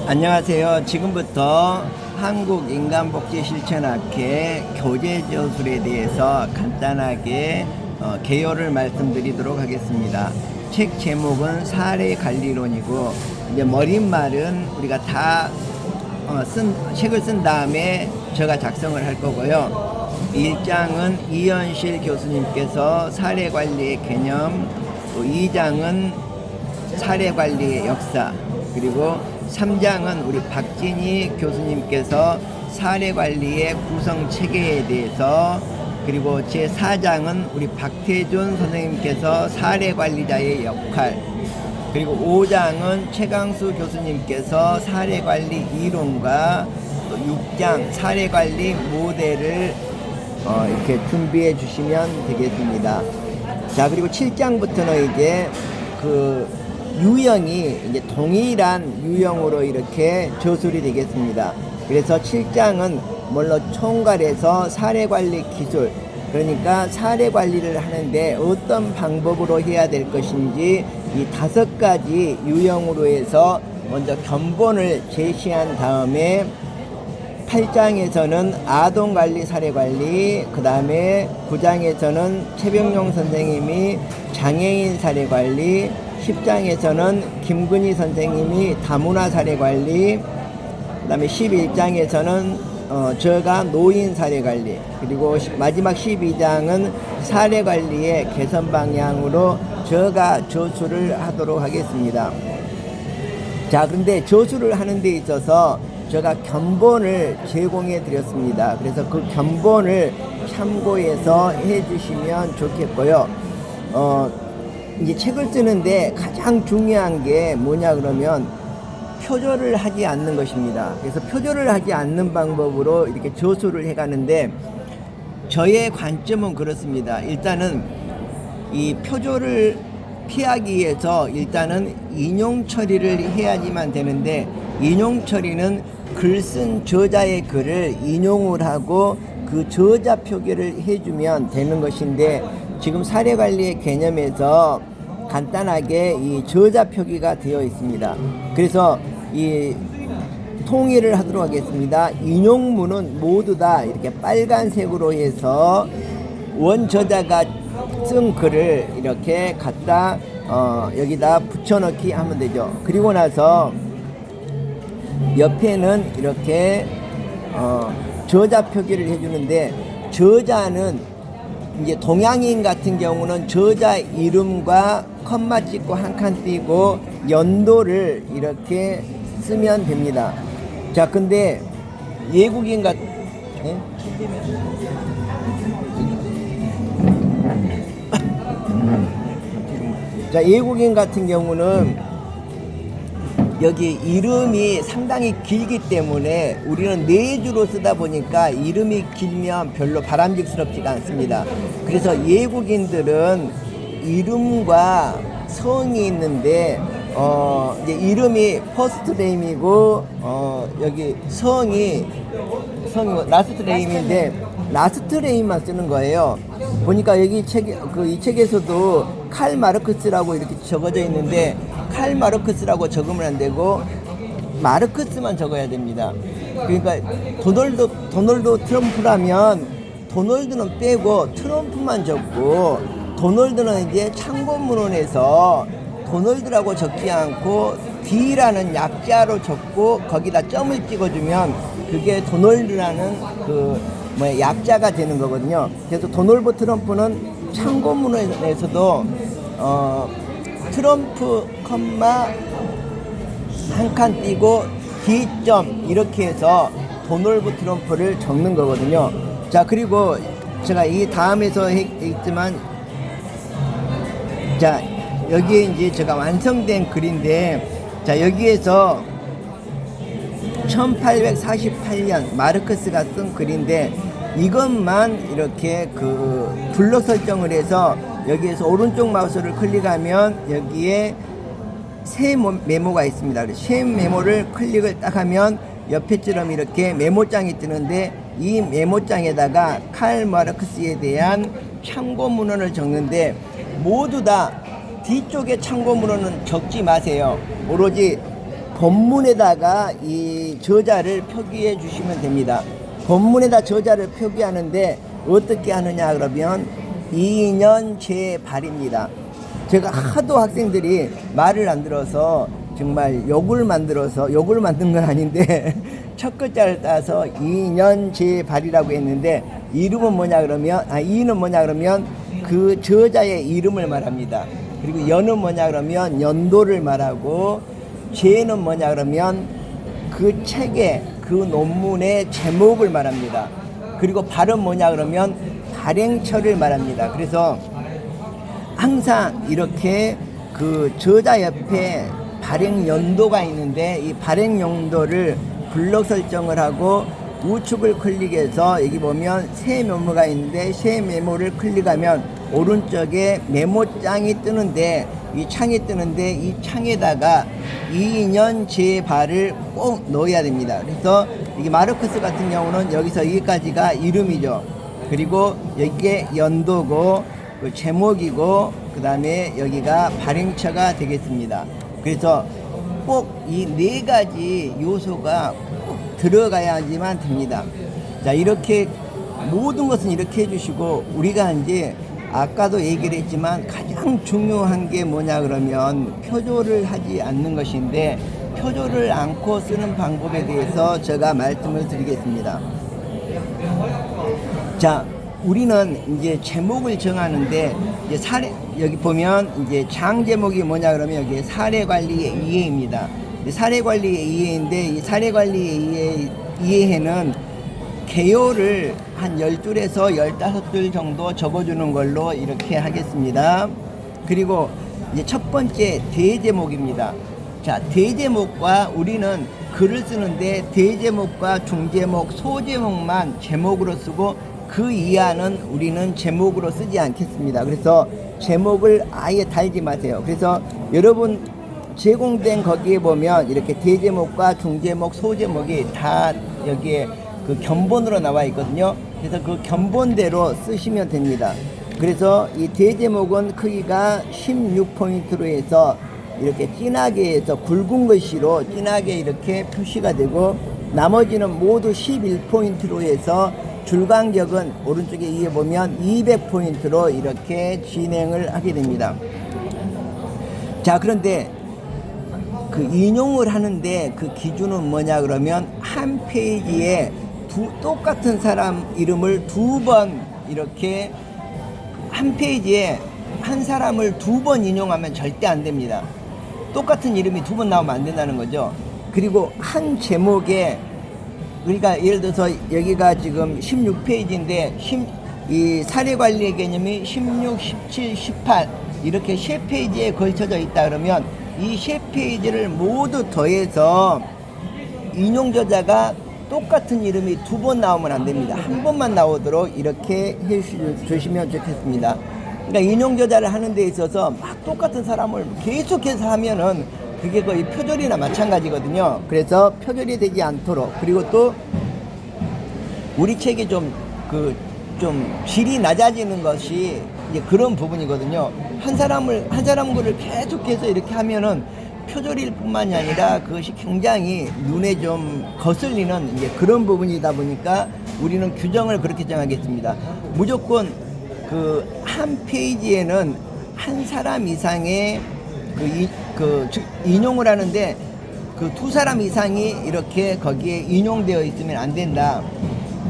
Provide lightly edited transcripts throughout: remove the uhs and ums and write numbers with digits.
안녕하세요. 지금부터 한국인간복지실천학회 교재저술에 대해서 간단하게 개요를 말씀드리도록 하겠습니다. 책 제목은 사례관리론이고, 이제 머릿말은 우리가 다 책을 쓴 다음에 제가 작성을 할 거고요. 1장은 이현실 교수님께서 사례관리의 개념, 또 2장은 사례관리의 역사, 그리고 3장은 우리 박진희 교수님께서 사례관리의 구성 체계에 대해서, 그리고 제4장은 우리 박태준 선생님께서 사례관리자의 역할, 그리고 5장은 최강수 교수님께서 사례관리 이론과 또 6장 사례관리 모델을 이렇게 준비해 주시면 되겠습니다. 자, 그리고 7장부터는 이제 유형이 이제 동일한 유형으로 이렇게 저술이 되겠습니다. 그래서 7장은 물론 총괄해서 사례관리 기술, 그러니까 사례관리를 하는데 어떤 방법으로 해야 될 것인지 이 5가지 유형으로 해서 먼저 견본을 제시한 다음에 8장에서는 아동관리 사례관리, 그 다음에 9장에서는 최병용 선생님이 장애인 사례관리, 10장에서는 김근희 선생님이 다문화 사례관리, 그 다음에 11장에서는 저가 노인 사례관리, 그리고 마지막 12장은 사례관리의 개선 방향으로 저가 저술을 하도록 하겠습니다. 자, 그런데 저술을 하는 데 있어서 제가 견본을 제공해 드렸습니다. 그래서 그 견본을 참고해서 해 주시면 좋겠고요. 이제 책을 쓰는데 가장 중요한 게 뭐냐 그러면 표절을 하지 않는 것입니다. 그래서 표절을 하지 않는 방법으로 이렇게 저술을 해 가는데, 저의 관점은 그렇습니다. 일단은 이 표절을 피하기 위해서 일단은 인용 처리를 해야지만 되는데, 인용 처리는 글 쓴 저자의 글을 인용을 하고 그 저자 표기를 해주면 되는 것인데, 지금 사례관리의 개념에서 간단하게 이 저자 표기가 되어 있습니다. 그래서 이 통일을 하도록 하겠습니다. 인용문은 모두 다 이렇게 빨간색으로 해서 원저자가 쓴 글을 이렇게 갖다 여기다 붙여넣기 하면 되죠. 그리고 나서 옆에는 이렇게 저자 표기를 해주는데, 저자는 이제 동양인 같은 경우는 저자 이름과 컴마 찍고 한 칸 띄고 연도를 이렇게 쓰면 됩니다. 자, 근데 외국인 외국인 같은 경우는 여기 이름이 상당히 길기 때문에 우리는 4주로 쓰다 보니까 이름이 길면 별로 바람직스럽지가 않습니다. 그래서 외국인들은 이름과 성이 있는데 이제 이름이 퍼스트 네임이고 여기 성이 라스트 네임인데 라스트 네임만 쓰는 거예요. 보니까 여기 이 책에서도 칼 마르크스라고 이렇게 적어져 있는데, 칼 마르크스라고 적으면 안 되고 마르크스만 적어야 됩니다. 그러니까 도널드 트럼프라면 도널드는 빼고 트럼프만 적고, 도널드는 이제 참고문헌에서 도널드라고 적지 않고 D라는 약자로 적고 거기다 점을 찍어주면 그게 도널드라는 약자가 되는 거거든요. 그래서 도널드 트럼프는 참고문헌에서도 트럼프 컴마 한 칸 띄고 D점 이렇게 해서 도널드 트럼프를 적는 거거든요. 자, 그리고 제가 이 다음에서 했지만, 자, 여기에 이제 제가 완성된 글인데, 자, 여기에서 1848년 마르크스가 쓴 글인데, 이것만 이렇게 블록 설정을 해서 여기에서 오른쪽 마우스를 클릭하면 여기에 새 메모가 있습니다. 새 메모를 클릭을 딱 하면 옆에처럼 이렇게 메모장이 뜨는데, 이 메모장에다가 칼 마르크스에 대한 참고 문헌을 적는데, 모두 다 뒤쪽에 참고 문헌은 적지 마세요. 오로지 본문에다가 이 저자를 표기해 주시면 됩니다. 본문에다 저자를 표기하는데 어떻게 하느냐 그러면 2년 제 발입니다. 제가 하도 학생들이 말을 안 들어서 정말 욕을 만든 건 아닌데 첫 글자를 따서 2년 제 발이라고 했는데 이름은 뭐냐 그러면 이는 뭐냐 그러면 그 저자의 이름을 말합니다. 그리고 연은 뭐냐 그러면 연도를 말하고 제는 뭐냐 그러면 그 책의 그 논문의 제목을 말합니다. 그리고 발은 뭐냐 그러면 발행처를 말합니다. 그래서 항상 이렇게 그 저자 옆에 발행 연도가 있는데 이 발행 연도를 블록 설정을 하고 우측을 클릭해서 여기 보면 새 메모가 있는데 새 메모를 클릭하면 오른쪽에 메모장이 뜨는데 이 창에다가 2년 제 발을 꼭 넣어야 됩니다. 그래서 이게 마르크스 같은 경우는 여기서 여기까지가 이름이죠. 그리고 여기에 연도고 그 제목이고 그 다음에 여기가 발행처가 되겠습니다. 그래서 꼭 이 네 가지 요소가 꼭 들어가야지만 됩니다. 자, 이렇게 모든 것은 이렇게 해주시고 우리가 이제 아까도 얘기를 했지만 가장 중요한 게 뭐냐 그러면 표절을 하지 않는 것인데 표절을 않고 쓰는 방법에 대해서 제가 말씀을 드리겠습니다. 자, 우리는 이제 제목을 정하는데 이제 여기 보면 이제 장 제목이 뭐냐 그러면 여기 사례관리의 이해입니다. 사례관리의 이해인데 이 사례관리의 이해에는 개요를 한 10줄에서 15줄 정도 적어주는 걸로 이렇게 하겠습니다. 그리고 이제 첫 번째 대제목입니다. 자, 대제목과 우리는 글을 쓰는데 대제목과 중제목, 소제목만 제목으로 쓰고 그 이하는 우리는 제목으로 쓰지 않겠습니다. 그래서 제목을 아예 달지 마세요. 그래서 여러분 제공된 거기에 보면 이렇게 대제목과 중제목, 소제목이 다 여기에 그 견본으로 나와 있거든요. 그래서 그 견본대로 쓰시면 됩니다. 그래서 이 대제목은 크기가 16포인트로 해서 이렇게 진하게 해서 굵은 글씨로 진하게 이렇게 표시가 되고 나머지는 모두 11포인트로 해서 줄간격은 오른쪽에 위에 보면 200포인트로 이렇게 진행을 하게 됩니다. 자, 그런데 그 인용을 하는데 그 기준은 뭐냐 그러면 한 페이지에 똑같은 사람 이름을 2번 이렇게 한 페이지에 한 사람을 2번 인용하면 절대 안 됩니다. 똑같은 이름이 2번 나오면 안 된다는 거죠. 그리고 한 제목에 그러니까 예를 들어서 여기가 지금 16페이지인데 이 사례관리의 개념이 16, 17, 18 이렇게 3페이지에 걸쳐져 있다 그러면 이 3페이지를 모두 더해서 인용저자가 똑같은 이름이 2번 나오면 안 됩니다. 한 번만 나오도록 이렇게 해주시면 좋겠습니다. 그러니까 인용저자를 하는 데 있어서 막 똑같은 사람을 계속해서 하면은 그게 거의 표절이나 마찬가지거든요. 그래서 표절이 되지 않도록 그리고 또 우리 책이 좀 질이 낮아지는 것이 이제 그런 부분이거든요. 한 사람 거를 계속해서 이렇게 하면은 표절일 뿐만이 아니라 그것이 굉장히 눈에 좀 거슬리는 이제 그런 부분이다 보니까 우리는 규정을 그렇게 정하겠습니다. 무조건 그 한 페이지에는 한 사람 이상의 인용을 하는데 그 2사람 이상이 이렇게 거기에 인용되어 있으면 안 된다.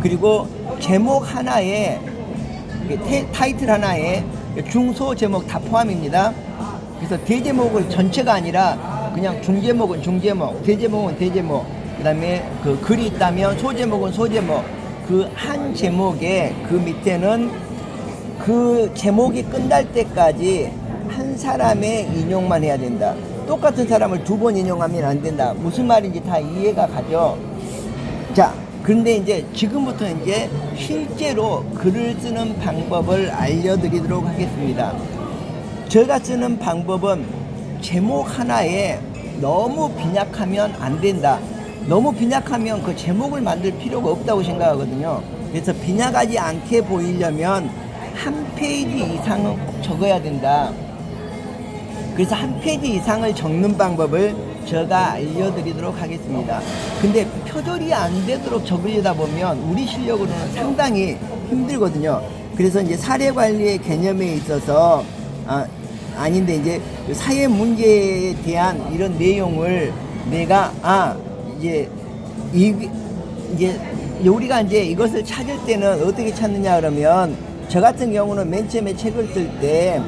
그리고 제목 하나에 타이틀 하나에 중소 제목 다 포함입니다. 그래서 대제목은 전체가 아니라 그냥 중제목은 중제목, 대제목은 대제목, 그 다음에 그 글이 있다면 소제목은 소제목, 그 한 제목에 그 밑에는 그 제목이 끝날 때까지 한 사람의 인용만 해야 된다. 똑같은 사람을 2번 인용하면 안 된다. 무슨 말인지 다 이해가 가죠. 자, 그런데 이제 지금부터 이제 실제로 글을 쓰는 방법을 알려드리도록 하겠습니다. 제가 쓰는 방법은 제목 하나에 너무 빈약하면 안 된다. 너무 빈약하면 그 제목을 만들 필요가 없다고 생각하거든요. 그래서 빈약하지 않게 보이려면 한 페이지 이상은 꼭 적어야 된다. 그래서 한 페이지 이상을 적는 방법을 제가 알려드리도록 하겠습니다. 근데 표절이 안 되도록 적으려다 보면 우리 실력으로는 상당히 힘들거든요. 그래서 이제 사례 관리의 개념에 있어서 아닌데 이제 사회 문제에 대한 이런 내용을 내가 이제 우리가 이제 이것을 찾을 때는 어떻게 찾느냐 그러면 저 같은 경우는 맨 처음에 책을 쓸 때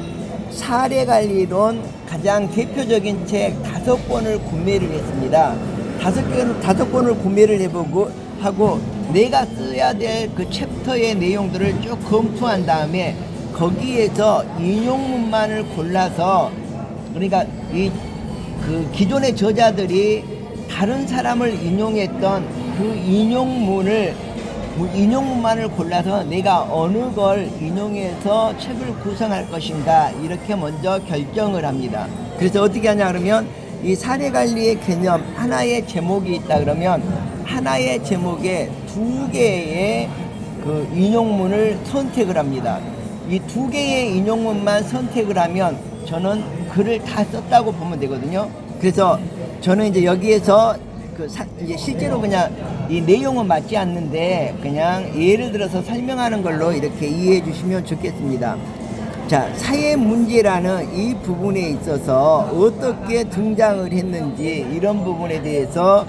사례 관리론 가장 대표적인 책 5권을 구매를 했습니다. 5권을 구매를 해보고 하고 내가 써야 될 그 챕터의 내용들을 쭉 검토한 다음에 거기에서 인용문만을 골라서 그러니까 그 기존의 저자들이 다른 사람을 인용했던 그 인용문만을 골라서 내가 어느 걸 인용해서 책을 구성할 것인가 이렇게 먼저 결정을 합니다. 그래서 어떻게 하냐 그러면 이 사례관리의 개념 하나의 제목이 있다 그러면 하나의 제목에 2개의 그 인용문을 선택을 합니다. 이 2개의 인용문만 선택을 하면 저는 글을 다 썼다고 보면 되거든요. 그래서 저는 이제 여기에서 이제 실제로 그냥 이 내용은 맞지 않는데 그냥 예를 들어서 설명하는 걸로 이렇게 이해해 주시면 좋겠습니다. 자, 사회 문제라는 이 부분에 있어서 어떻게 등장을 했는지 이런 부분에 대해서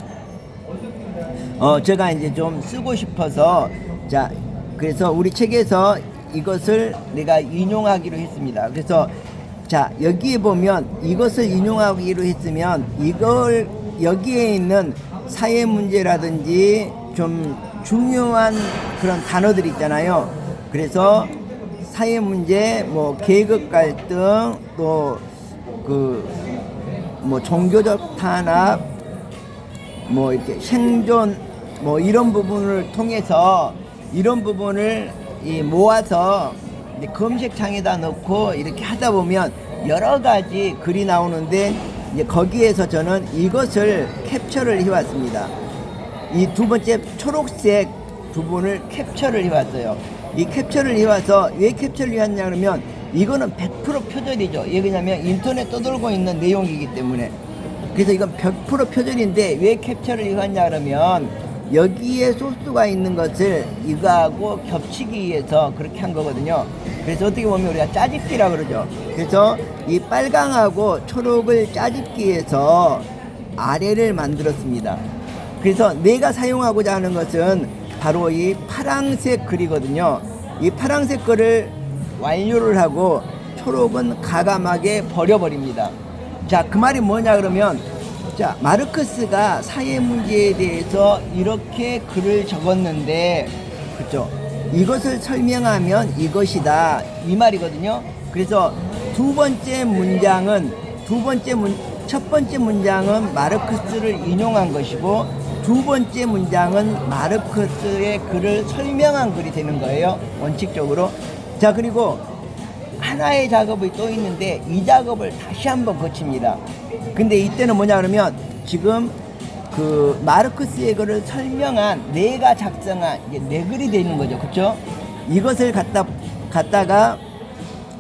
제가 이제 좀 쓰고 싶어서 자, 그래서 우리 책에서 이것을 내가 인용하기로 했습니다. 그래서 자, 여기에 보면 이것을 인용하기로 했으면 이걸 여기에 있는 사회 문제라든지 좀 중요한 그런 단어들이 있잖아요. 그래서 사회 문제, 뭐 계급 갈등, 또 뭐 종교적 탄압, 뭐 이렇게 생존, 뭐 이런 부분을 통해서 이런 부분을 모아서 이제 검색창에다 넣고 이렇게 하다 보면 여러 가지 글이 나오는데 이제 거기에서 저는 이것을 캡처를 해왔습니다. 이 2번째 초록색 부분을 캡처를 해왔어요. 이 캡처를 해와서 왜 캡처를 해왔냐 그러면 이거는 100% 표절이죠. 왜냐면 인터넷 떠돌고 있는 내용이기 때문에. 그래서 이건 100% 표절인데 왜 캡처를 해왔냐 그러면 여기에 소스가 있는 것을 이거하고 겹치기 위해서 그렇게 한 거거든요. 그래서 어떻게 보면 우리가 짜집기라 그러죠. 그래서 이 빨강하고 초록을 짜집기 위해서 아래를 만들었습니다. 그래서 내가 사용하고자 하는 것은 바로 이 파랑색 글이거든요. 이 파랑색 글을 완료를 하고 초록은 가감하게 버려버립니다. 자, 그 말이 뭐냐 그러면 자, 마르크스가 사회 문제에 대해서 이렇게 글을 적었는데 그렇죠? 이것을 설명하면 이것이다 이 말이거든요. 그래서 첫 번째 문장은 마르크스를 인용한 것이고 두 번째 문장은 마르크스의 글을 설명한 글이 되는 거예요. 원칙적으로. 자, 그리고 하나의 작업이 또 있는데 이 작업을 다시 한번 거칩니다. 근데 이때는 뭐냐 그러면 지금 그 마르크스의 글을 설명한 내가 작성한 이제 내 글이 되는 거죠. 그렇죠? 이것을 갖다가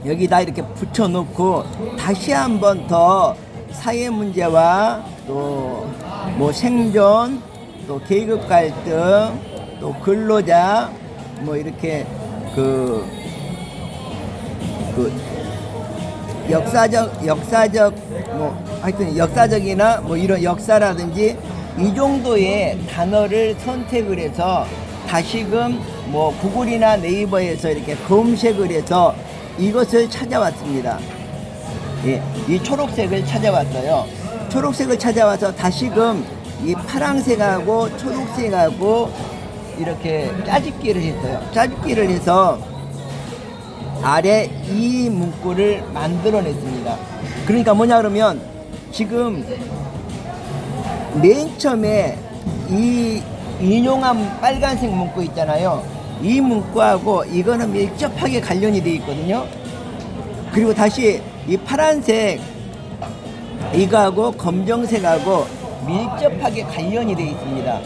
여기다 이렇게 붙여놓고 다시 한번 더 사회 문제와 또 뭐 생존, 또 계급 갈등, 또 근로자, 뭐 이렇게 그 역사적 뭐 하여튼 역사적이나 뭐 이런 역사라든지 이 정도의 단어를 선택을 해서 다시금 뭐 구글이나 네이버에서 이렇게 검색을 해서 이것을 찾아왔습니다. 예, 이 초록색을 찾아왔어요. 초록색을 찾아와서 다시금 이 파랑색하고 초록색하고 이렇게 짜집기를 했어요. 짜집기를 해서 아래 이 문구를 만들어냈습니다. 그러니까 뭐냐 그러면 지금 맨 처음에 이 인용한 빨간색 문구 있잖아요. 이 문구하고 이거는 밀접하게 관련이 되어 있거든요. 그리고 다시 이 파란색 이거하고 검정색하고 밀접하게 관련이 되어 있습니다.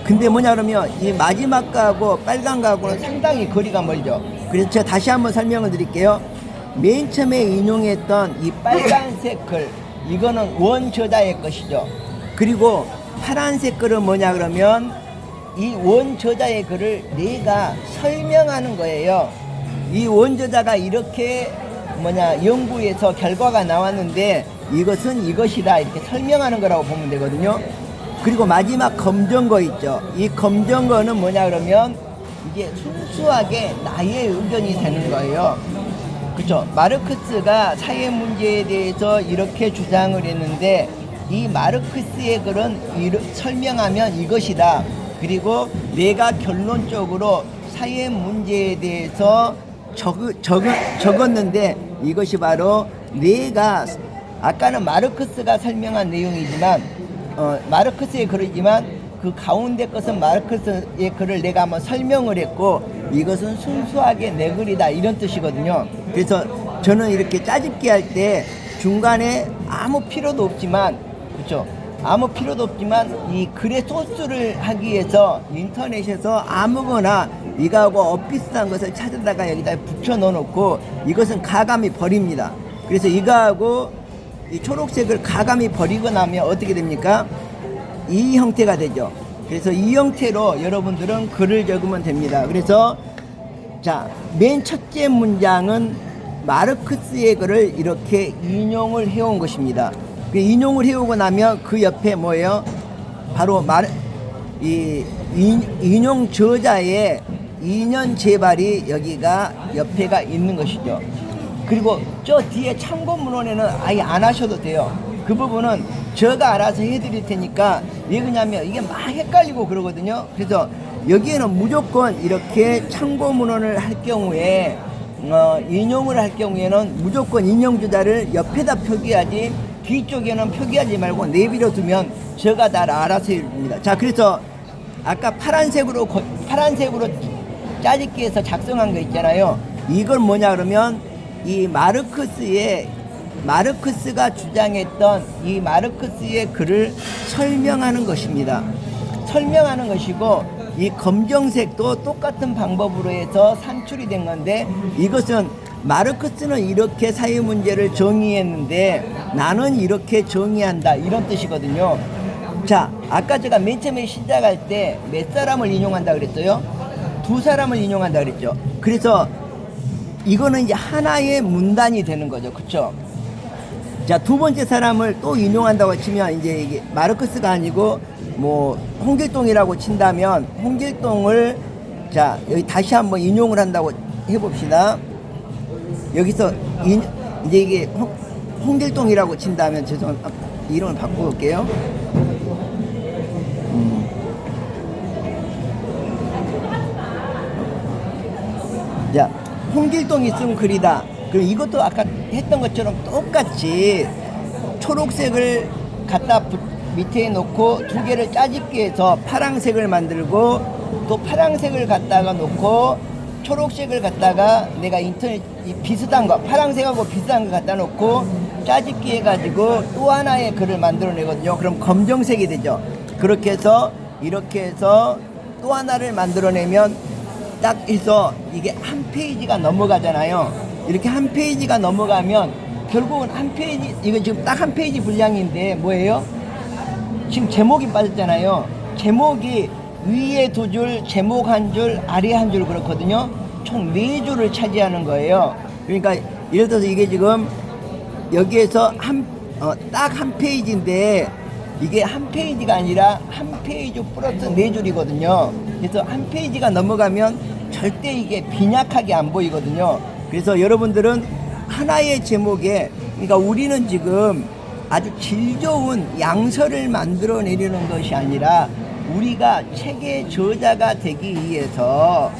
근데 뭐냐 그러면 이 마지막 거하고 빨간 거하고는 상당히 거리가 멀죠. 그래서 제가 다시 한번 설명을 드릴게요. 맨 처음에 인용했던 이 빨간색 글 이거는 원 저자의 것이죠. 그리고 파란색 글은 뭐냐 그러면 이 원저자의 글을 내가 설명하는 거예요. 이 원저자가 이렇게 연구해서 결과가 나왔는데 이것은 이것이다 이렇게 설명하는 거라고 보면 되거든요. 그리고 마지막 검정거 있죠. 이 검정거는 뭐냐 그러면 이게 순수하게 나의 의견이 되는 거예요. 그렇죠. 마르크스가 사회 문제에 대해서 이렇게 주장을 했는데 이 마르크스의 글은 설명하면 이것이다. 그리고 내가 결론적으로 사회 문제에 대해서 적었는데 이것이 바로 내가 아까는 마르크스가 설명한 내용이지만 마르크스의 글이지만 그 가운데 것은 마르크스의 글을 내가 한번 설명을 했고 이것은 순수하게 내 글이다 이런 뜻이거든요. 그래서 저는 이렇게 짜집기 할 때 중간에 아무 필요도 없지만 그렇죠. 아무 필요도 없지만 이 글의 소스를 하기 위해서 인터넷에서 아무거나 이거하고 엇비슷한 것을 찾아다가 여기다 붙여 넣어놓고 이것은 가감히 버립니다. 그래서 이거하고 이 초록색을 가감히 버리고 나면 어떻게 됩니까? 이 형태가 되죠. 그래서 이 형태로 여러분들은 글을 적으면 됩니다. 그래서 자, 맨 첫째 문장은 마르크스의 글을 이렇게 인용을 해온 것입니다. 그 인용을 해오고 나면 그 옆에 뭐예요? 바로 인용 저자의 인연 제발이 여기가 옆에가 있는 것이죠. 그리고 저 뒤에 참고 문헌에는 아예 안 하셔도 돼요. 그 부분은 제가 알아서 해드릴 테니까 왜 그러냐면 이게 막 헷갈리고 그러거든요. 그래서 여기에는 무조건 이렇게 참고 문헌을 할 경우에 인용을 할 경우에는 무조건 인용 저자를 옆에다 표기하지 뒤쪽에는 표기하지 말고 내비려 두면 제가 다 알아서 해줍니다. 자, 그래서 아까 파란색으로 짜집기해서 작성한 거 있잖아요. 이걸 뭐냐 그러면 이 마르크스가 주장했던 이 마르크스의 글을 설명하는 것입니다. 설명하는 것이고 이 검정색도 똑같은 방법으로 해서 산출이 된 건데 이것은 마르크스는 이렇게 사회 문제를 정의했는데 나는 이렇게 정의한다 이런 뜻이거든요. 자, 아까 제가 맨 처음에 시작할 때 몇 사람을 인용한다 그랬어요? 두 사람을 인용한다 그랬죠. 그래서 이거는 이제 하나의 문단이 되는 거죠. 그쵸? 자, 두 번째 사람을 또 인용한다고 치면 이제 이게 마르크스가 아니고 홍길동이라고 친다면 홍길동을 자, 여기 다시 한번 인용을 한다고 해봅시다. 여기서 이제 이게 홍길동이라고 친다면 죄송합니다. 이름을 바꿔볼게요. 자, 홍길동이 쓴 글이다. 그럼 이것도 아까 했던 것처럼 똑같이 초록색을 갖다 밑에 놓고 두 개를 짜집기 해서 파란색을 만들고 또 파란색을 갖다가 놓고 초록색을 갖다가 내가 인터넷 비슷한 거 파란색하고 비슷한 거 갖다 놓고 짜집기 해가지고 또 하나의 글을 만들어내거든요. 그럼 검정색이 되죠. 그렇게 해서 이렇게 해서 또 하나를 만들어내면 딱 해서 이게 한 페이지가 넘어가잖아요. 이렇게 한 페이지가 넘어가면 결국은 한 페이지, 이거 지금 딱 한 페이지 분량인데 뭐예요? 지금 제목이 빠졌잖아요. 제목이 위에 두 줄, 제목 한 줄, 아래 한 줄 그렇거든요. 총 네 줄을 차지하는 거예요. 그러니까 예를 들어서 이게 지금 여기에서 딱 한 페이지인데 이게 한 페이지가 아니라 한 페이지 플러스 네 줄이거든요. 그래서 한 페이지가 넘어가면 절대 이게 빈약하게 안 보이거든요. 그래서 여러분들은 하나의 제목에 그러니까 우리는 지금 아주 질 좋은 양서를 만들어내려는 것이 아니라 우리가 책의 저자가 되기 위해서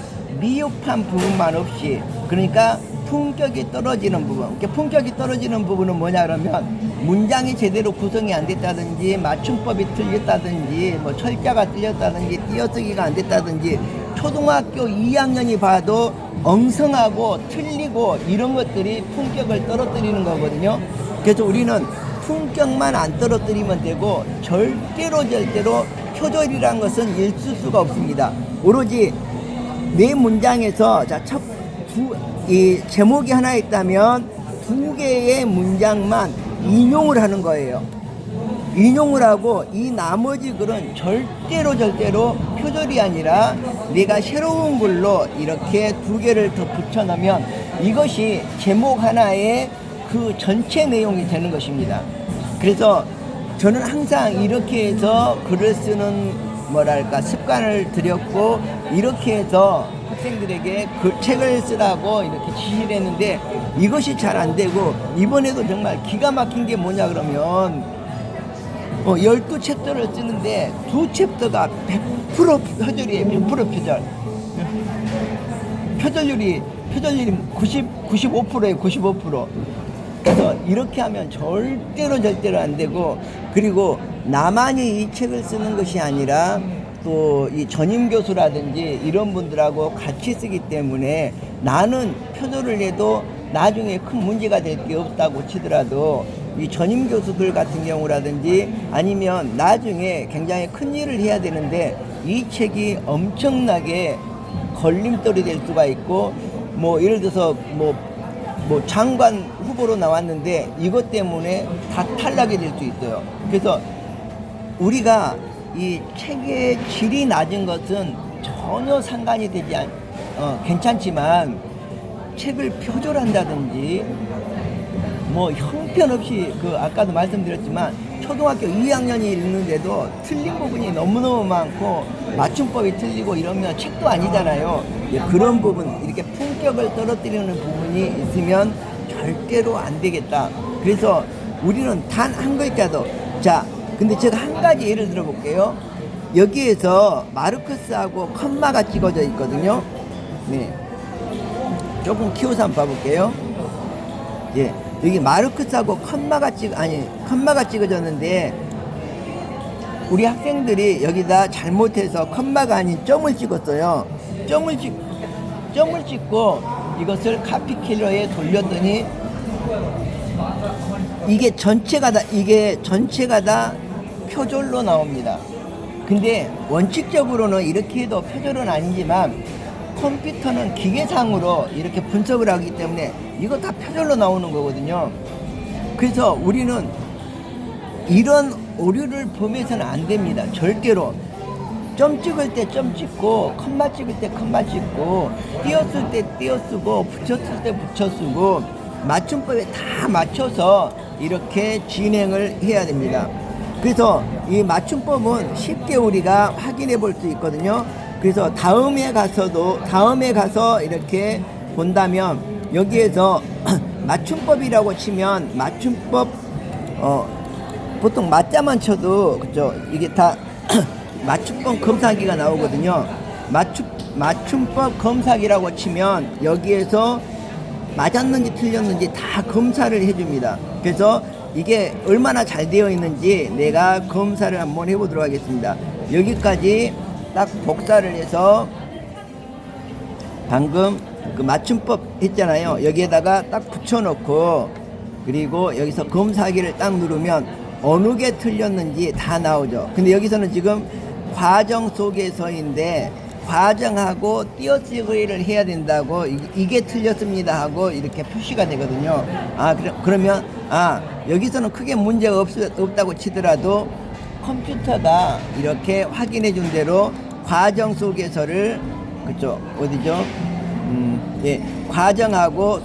미흡한 부분만 없이 그러니까 품격이 떨어지는 부분. 품격이 떨어지는 부분은 뭐냐 그러면 문장이 제대로 구성이 안 됐다든지 맞춤법이 틀렸다든지 철자가 틀렸다든지 띄어쓰기가 안 됐다든지 초등학교 2학년이 봐도 엉성하고 틀리고 이런 것들이 품격을 떨어뜨리는 거거든요. 그래서 우리는 품격만 안 떨어뜨리면 되고 절대로 표절이라는 것은 있을 수가 없습니다. 오로지 네 문장에서 이 제목이 하나 있다면 두 개의 문장만 인용을 하는 거예요. 인용을 하고 이 나머지 글은 절대로 표절이 아니라 내가 새로운 글로 이렇게 두 개를 더 붙여넣으면 이것이 제목 하나에 그 전체 내용이 되는 것입니다. 그래서 저는 항상 이렇게 해서 글을 쓰는 뭐랄까 습관을 들였고, 이렇게 해서 학생들에게 그 책을 쓰라고 이렇게 지시를 했는데 이것이 잘 안 되고, 이번에도 정말 기가 막힌 게 뭐냐 그러면 12챕터를 쓰는데 2챕터가 100% 표절이에요. 100% 표절. 표절률이 95%예요. 95%. 그래서 이렇게 하면 절대로 안 되고, 그리고 나만이 이 책을 쓰는 것이 아니라 또 이 전임 교수라든지 이런 분들하고 같이 쓰기 때문에 나는 표절을 해도 나중에 큰 문제가 될 게 없다고 치더라도 이 전임 교수들 같은 경우라든지 아니면 나중에 굉장히 큰 일을 해야 되는데 이 책이 엄청나게 걸림돌이 될 수가 있고, 뭐 예를 들어서 뭐 장관 후보로 나왔는데 이것 때문에 다 탈락이 될 수 있어요. 그래서 우리가 이 책의 질이 낮은 것은 전혀 상관이 되지 괜찮지만, 책을 표절한다든지 뭐 형편없이 아까도 말씀드렸지만 초등학교 2학년이 읽는데도 틀린 부분이 너무너무 많고 맞춤법이 틀리고 이러면 책도 아니잖아요. 그런 부분, 이렇게 품격을 떨어뜨리는 부분이 있으면 절대로 안 되겠다. 그래서 우리는 단 한 글자도, 자, 근데 제가 한 가지 예를 들어 볼게요. 여기에서 마르크스하고 컴마가 찍어져 있거든요. 네. 조금 키워서 한번 봐볼게요. 예. 여기 마르크스하고 컴마가 찍어졌는데 우리 학생들이 여기다 잘못해서 컴마가 아닌 점을 찍었어요. 점을 찍고 이것을 카피킬러에 돌렸더니 이게 전체가 다 표절로 나옵니다. 근데 원칙적으로는 이렇게 해도 표절은 아니지만 컴퓨터는 기계상으로 이렇게 분석을 하기 때문에 이거 다 표절로 나오는 거거든요. 그래서 우리는 이런 오류를 범해서는 안 됩니다. 절대로. 점 찍을 때 점 찍고, 컴마 찍을 때 컴마 찍고, 띄었을 때 띄어 쓰고, 붙였을 때 붙여 쓰고, 맞춤법에 다 맞춰서 이렇게 진행을 해야 됩니다. 그래서 이 맞춤법은 쉽게 우리가 확인해 볼 수 있거든요. 그래서 다음에 가서 이렇게 본다면 여기에서 맞춤법이라고 치면 맞춤법 보통 맞자만 쳐도 그죠, 이게 다 맞춤법 검사기가 나오거든요. 맞춤법 검사기라고 치면 여기에서 맞았는지 틀렸는지 다 검사를 해줍니다. 그래서 이게 얼마나 잘 되어 있는지 내가 검사를 한번 해보도록 하겠습니다. 여기까지 딱 복사를 해서 방금 그 맞춤법 했잖아요. 여기에다가 딱 붙여놓고, 그리고 여기서 검사기를 딱 누르면 어느 게 틀렸는지 다 나오죠. 근데 여기서는 지금 과정 속에서인데 과정하고 띄어쓰기를 해야 된다고 이게 틀렸습니다 하고 이렇게 표시가 되거든요. 그러면 여기서는 크게 문제가 없다고 치더라도 컴퓨터가 이렇게 확인해 준 대로 과정 속에서를, 그쵸, 어디죠? 예, 과정하고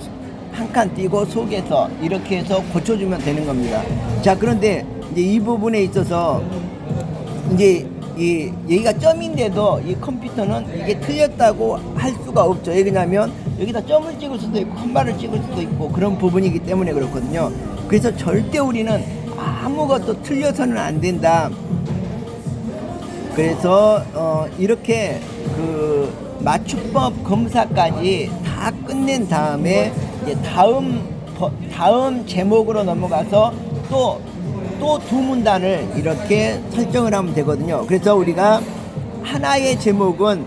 한 칸 띄고 속에서 이렇게 해서 고쳐주면 되는 겁니다. 자, 그런데 이제 이 부분에 있어서 이제 여기가 점인데도 이 컴퓨터는 이게 틀렸다고 할 수가 없죠. 왜냐하면 여기다 점을 찍을 수도 있고 컴마를 찍을 수도 있고 그런 부분이기 때문에 그렇거든요. 그래서 절대 우리는 아무것도 틀려서는 안 된다. 그래서 이렇게 그 맞춤법 검사까지 다 끝낸 다음에 이제 다음 제목으로 넘어가서 또 두 문단을 이렇게 설정을 하면 되거든요. 그래서 우리가 하나의 제목은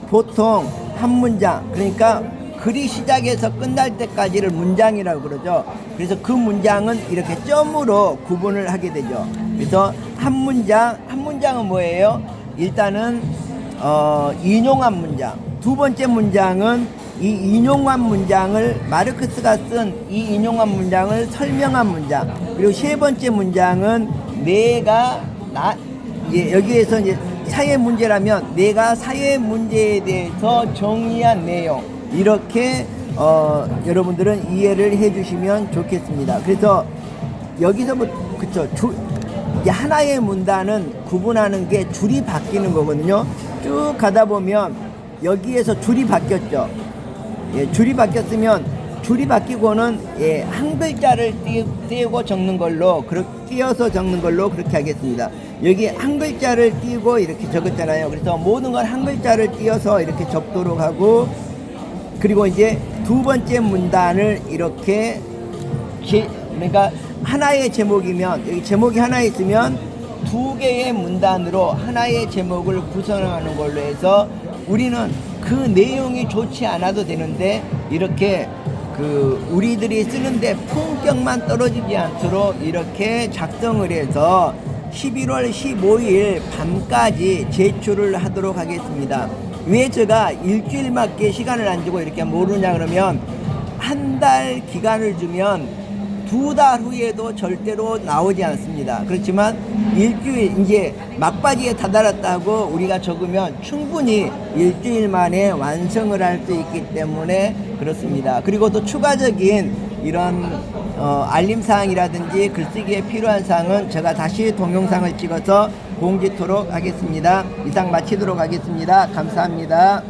보통 한 문장, 그러니까 글이 시작해서 끝날 때까지를 문장이라고 그러죠. 그래서 그 문장은 이렇게 점으로 구분을 하게 되죠. 그래서 한 문장은 뭐예요? 일단은 인용한 문장. 두 번째 문장은 이 인용한 문장을 마르크스가 쓴 이 인용한 문장을 설명한 문장. 그리고 세 번째 문장은 내가 이제 여기에서 이제 사회 문제라면 내가 사회 문제에 대해서 정리한 내용 이렇게 여러분들은 이해를 해주시면 좋겠습니다. 그래서 여기서부터 그쵸 이제 하나의 문단은 구분하는 게 줄이 바뀌는 거거든요. 쭉 가다 보면 여기에서 줄이 바뀌었죠. 예, 줄이 바뀌었으면 줄이 바뀌고는 예, 한 글자를 띄우고 적는 걸로 띄어서 적는 걸로 그렇게 하겠습니다. 여기 한 글자를 띄우고 이렇게 적었잖아요. 그래서 모든 걸 한 글자를 띄어서 이렇게 적도록 하고 그리고 이제 두 번째 문단을 이렇게 그러니까 하나의 제목이면 여기 제목이 하나 있으면 두 개의 문단으로 하나의 제목을 구성하는 걸로 해서 우리는 그 내용이 좋지 않아도 되는데 이렇게 우리들이 쓰는데 품격만 떨어지지 않도록 이렇게 작성을 해서 11월 15일 밤까지 제출을 하도록 하겠습니다. 왜 제가 일주일밖에 시간을 안 주고 이렇게 모르냐 그러면 한 달 기간을 주면 2달 후에도 절대로 나오지 않습니다. 그렇지만 일주일 이제 막바지에 다다랐다고 우리가 적으면 충분히 일주일 만에 완성을 할 수 있기 때문에 그렇습니다. 그리고 또 추가적인 이런 알림사항이라든지 글쓰기에 필요한 사항은 제가 다시 동영상을 찍어서 공지토록 하겠습니다. 이상 마치도록 하겠습니다. 감사합니다.